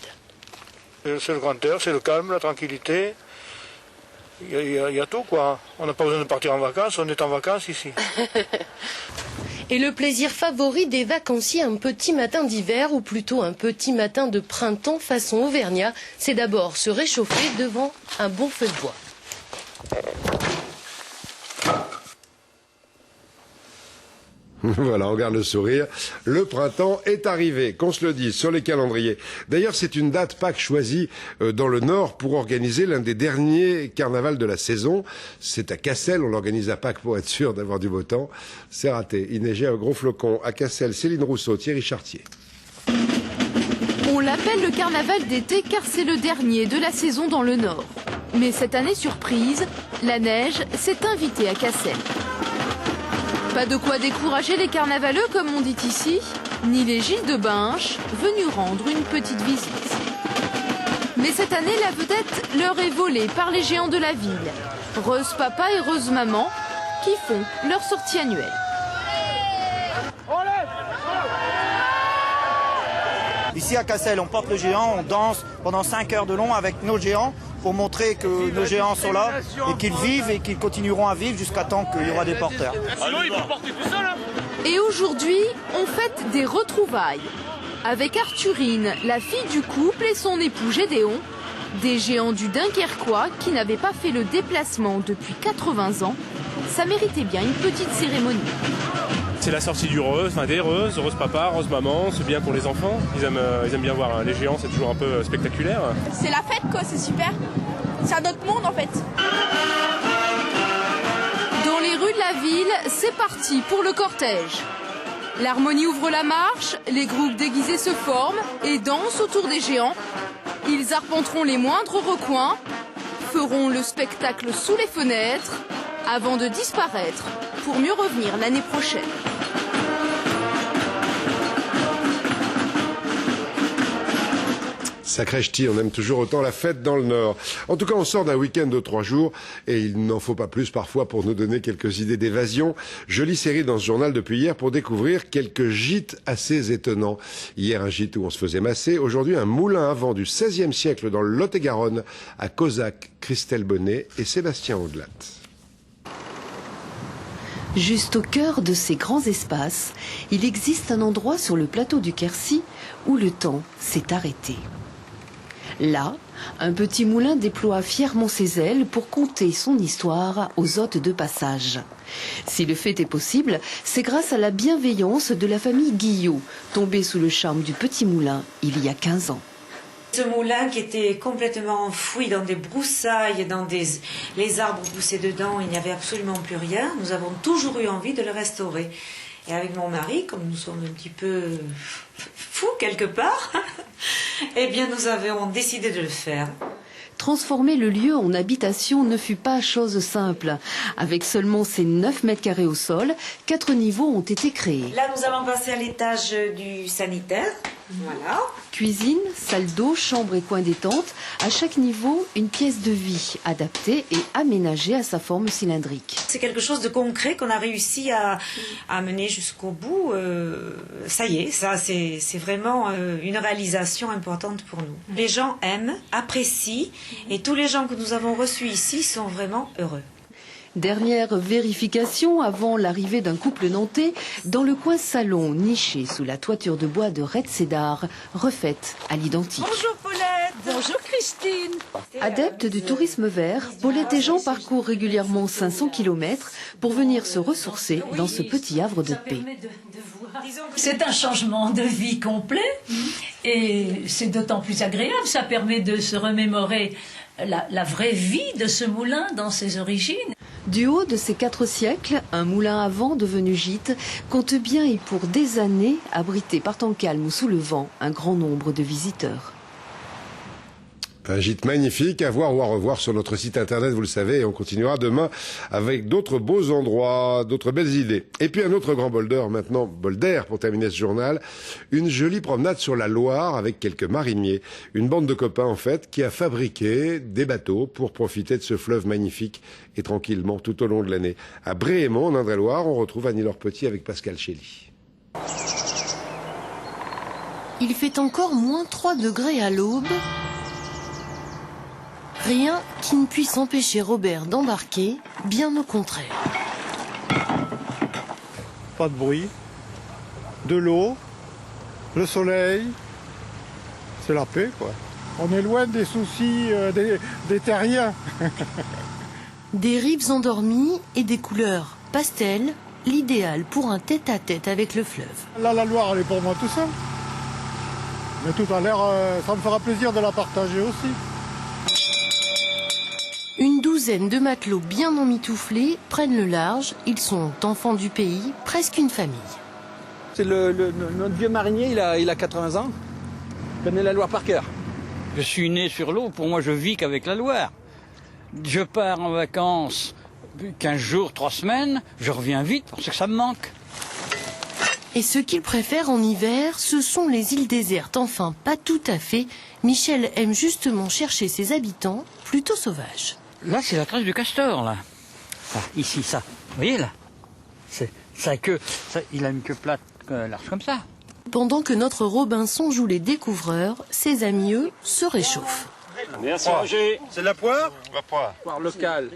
C'est le grand air, c'est le calme, la tranquillité. Il y a tout, quoi. On n'a pas besoin de partir en vacances, on est en vacances ici. Et le plaisir favori des vacanciers un petit matin d'hiver, ou plutôt un petit matin de printemps façon Auvergnat, c'est d'abord se réchauffer devant un bon feu de bois. Voilà, on garde le sourire. Le printemps est arrivé, qu'on se le dise, sur les calendriers. D'ailleurs, c'est une date Pâques choisie dans le Nord pour organiser l'un des derniers carnavals de la saison. C'est à Cassel, on l'organise à Pâques pour être sûr d'avoir du beau temps. C'est raté, il neigeait à gros flocons. À Cassel, Céline Rousseau, Thierry Chartier. On l'appelle le carnaval d'été car c'est le dernier de la saison dans le Nord. Mais cette année, surprise, la neige s'est invitée à Cassel. Pas de quoi décourager les carnavaleux, comme on dit ici, ni les Gilles de Binche, venus rendre une petite visite. Mais cette année, la vedette leur est volée par les géants de la ville, Rose Papa et Rose Maman, qui font leur sortie annuelle. Ici à Cassel, on porte le géant, on danse pendant 5 heures de long avec nos géants pour montrer que nos géants sont là et qu'ils vivent et qu'ils continueront à vivre jusqu'à temps qu'il y aura des porteurs. Sinon, il peut porter tout seul, hein. Et aujourd'hui, on fête des retrouvailles. Avec Arthurine, la fille du couple, et son époux Gédéon, des géants du Dunkerquois qui n'avaient pas fait le déplacement depuis 80 ans. Ça méritait bien une petite cérémonie. C'est la sortie du Rose, enfin des Roses, Rose Papa, Rose Maman, c'est bien pour les enfants. Ils aiment bien voir les géants, c'est toujours un peu spectaculaire. C'est la fête, quoi, c'est super. C'est un autre monde en fait. Dans les rues de la ville, c'est parti pour le cortège. L'harmonie ouvre la marche, les groupes déguisés se forment et dansent autour des géants. Ils arpenteront les moindres recoins, feront le spectacle sous les fenêtres, avant de disparaître pour mieux revenir l'année prochaine. Sacré ch'ti, on aime toujours autant la fête dans le Nord. En tout cas, on sort d'un week-end de 3 jours et il n'en faut pas plus parfois pour nous donner quelques idées d'évasion. Jolie série dans ce journal depuis hier pour découvrir quelques gîtes assez étonnants. Hier, un gîte où on se faisait masser. Aujourd'hui, un moulin à vent du XVIe siècle dans le Lot-et-Garonne à Cauzac, Christelle Bonnet et Sébastien Audelat. Juste au cœur de ces grands espaces, il existe un endroit sur le plateau du Quercy où le temps s'est arrêté. Là, un petit moulin déploie fièrement ses ailes pour conter son histoire aux hôtes de passage. Si le fait est possible, c'est grâce à la bienveillance de la famille Guillot, tombée sous le charme du petit moulin il y a 15 ans. Ce moulin qui était complètement enfoui dans des broussailles, les arbres poussaient dedans, il n'y avait absolument plus rien. Nous avons toujours eu envie de le restaurer. Et avec mon mari, comme nous sommes un petit peu fous quelque part, eh bien nous avons décidé de le faire. Transformer le lieu en habitation ne fut pas chose simple. Avec seulement ses 9 mètres carrés au sol, 4 niveaux ont été créés. Là, nous allons passer à l'étage du sanitaire. Voilà. Cuisine, salle d'eau, chambre et coin détente. À chaque niveau, une pièce de vie adaptée et aménagée à sa forme cylindrique. C'est quelque chose de concret qu'on a réussi à mener jusqu'au bout. Ça y est, ça c'est vraiment une réalisation importante pour nous. Les gens aiment, apprécient et tous les gens que nous avons reçus ici sont vraiment heureux. Dernière vérification avant l'arrivée d'un couple nantais dans le coin salon niché sous la toiture de bois de Red Cédar, refaite à l'identique. Bonjour Paulette, bonjour Christine. Adepte du tourisme vert, Paulette et Jean parcourent régulièrement 500 km pour venir se ressourcer dans ce petit havre de paix. C'est un changement de vie complet et c'est d'autant plus agréable, ça permet de se remémorer la vraie vie de ce moulin dans ses origines. Du haut de ces 4 siècles, un moulin à vent devenu gîte compte bien et pour des années abriter par temps calme ou sous le vent un grand nombre de visiteurs. Un gîte magnifique à voir ou à revoir sur notre site internet, vous le savez, et on continuera demain avec d'autres beaux endroits, d'autres belles idées. Et puis un autre grand bol d'or maintenant, bol d'air pour terminer ce journal, une jolie promenade sur la Loire avec quelques mariniers, une bande de copains en fait qui a fabriqué des bateaux pour profiter de ce fleuve magnifique et tranquillement tout au long de l'année. À Bréhémont, en Indre-et-Loire, on retrouve Annie-Laure Petit avec Pascal Chély. Il fait encore moins 3 degrés à l'aube. Rien qui ne puisse empêcher Robert d'embarquer, bien au contraire. Pas de bruit, de l'eau, le soleil, c'est la paix quoi. On est loin des soucis des terriens. Des ribes endormies et des couleurs pastel, l'idéal pour un tête-à-tête avec le fleuve. Là, la Loire, elle est pour moi tout seul. Mais tout à l'heure, ça me fera plaisir de la partager aussi. Une douzaine de matelots bien emmitouflés prennent le large. Ils sont enfants du pays, presque une famille. C'est notre vieux marinier, il a 80 ans. Il connaît la Loire par cœur. Je suis né sur l'eau, pour moi je vis qu'avec la Loire. Je pars en vacances 15 jours, 3 semaines, je reviens vite parce que ça me manque. Et ce qu'il préfère en hiver, ce sont les îles désertes. Enfin, pas tout à fait. Michel aime justement chercher ses habitants plutôt sauvages. Là, c'est la trace du castor, là. Ça, ici, ça. Vous voyez, là? Il a une queue plate, large comme ça. Pendant que notre Robinson joue les découvreurs, ses amis, eux, se réchauffent. Merci, Roger. C'est de la poire? La poire. Poire locale.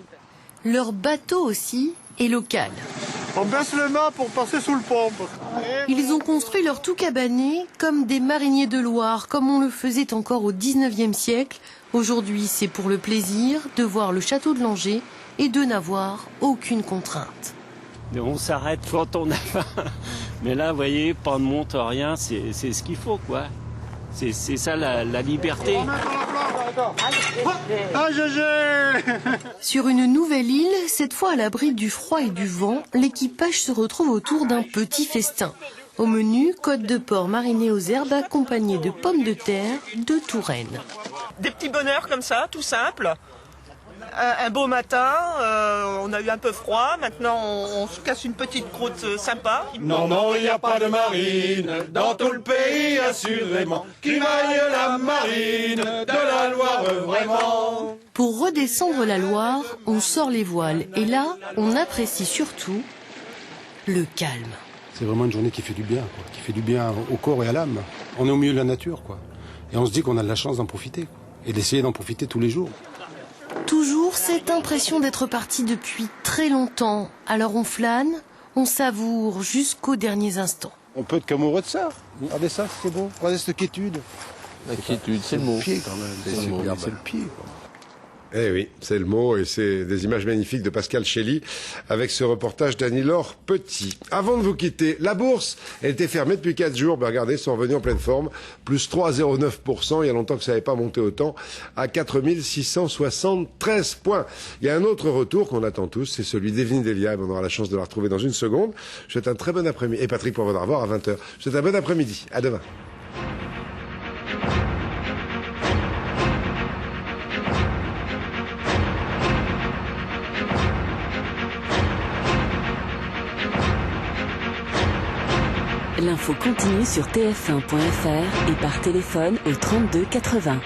Leur bateau aussi est local. On baisse les mains pour passer sous le pont. Ils ont construit leur tout cabané comme des mariniers de Loire, comme on le faisait encore au 19e siècle. Aujourd'hui, c'est pour le plaisir de voir le château de Langeais et de n'avoir aucune contrainte. On s'arrête quand on a faim. Mais là, vous voyez, pas de monte, rien, c'est ce qu'il faut, quoi. C'est ça la liberté. Ah, GG! Sur une nouvelle île, cette fois à l'abri du froid et du vent, l'équipage se retrouve autour d'un petit festin. Au menu, côte de porc marinée aux herbes accompagnée de pommes de terre de Touraine. Des petits bonheurs comme ça, tout simple. Un beau matin, on a eu un peu froid, maintenant on se casse une petite croûte sympa. Non, non, il n'y a pas de marine dans tout le pays, assurément, qui vaille la marine de la Loire, vraiment. Pour redescendre la Loire, on sort les voiles et là, on apprécie surtout le calme. C'est vraiment une journée qui fait du bien, quoi, qui fait du bien au corps et à l'âme. On est au milieu de la nature, quoi. Et on se dit qu'on a de la chance d'en profiter, quoi, et d'essayer d'en profiter tous les jours. Toujours cette impression d'être parti depuis très longtemps. Alors on flâne, on savoure jusqu'aux derniers instants. On peut être qu'amoureux de ça. Regardez ça, c'est beau. Regardez cette quiétude. La quiétude, c'est le mot. C'est le pied, quand même. C'est le mot. C'est le pied, quoi. Eh oui, c'est le mot et c'est des images magnifiques de Pascal Chély avec ce reportage d'Annie-Laure Petit. Avant de vous quitter, la bourse, elle était fermée depuis 4 jours. Ben regardez, sont revenus en pleine forme. Plus 3,09%. Il y a longtemps que ça n'avait pas monté autant. À 4673 points. Il y a un autre retour qu'on attend tous. C'est celui d'Evelyne Delia. On aura la chance de la retrouver dans une seconde. Je vous souhaite un très bon après-midi. Et Patrick pour votre revoir à 20h. Je vous souhaite un bon après-midi. À demain. L'info continue sur tf1.fr et par téléphone au 32 80.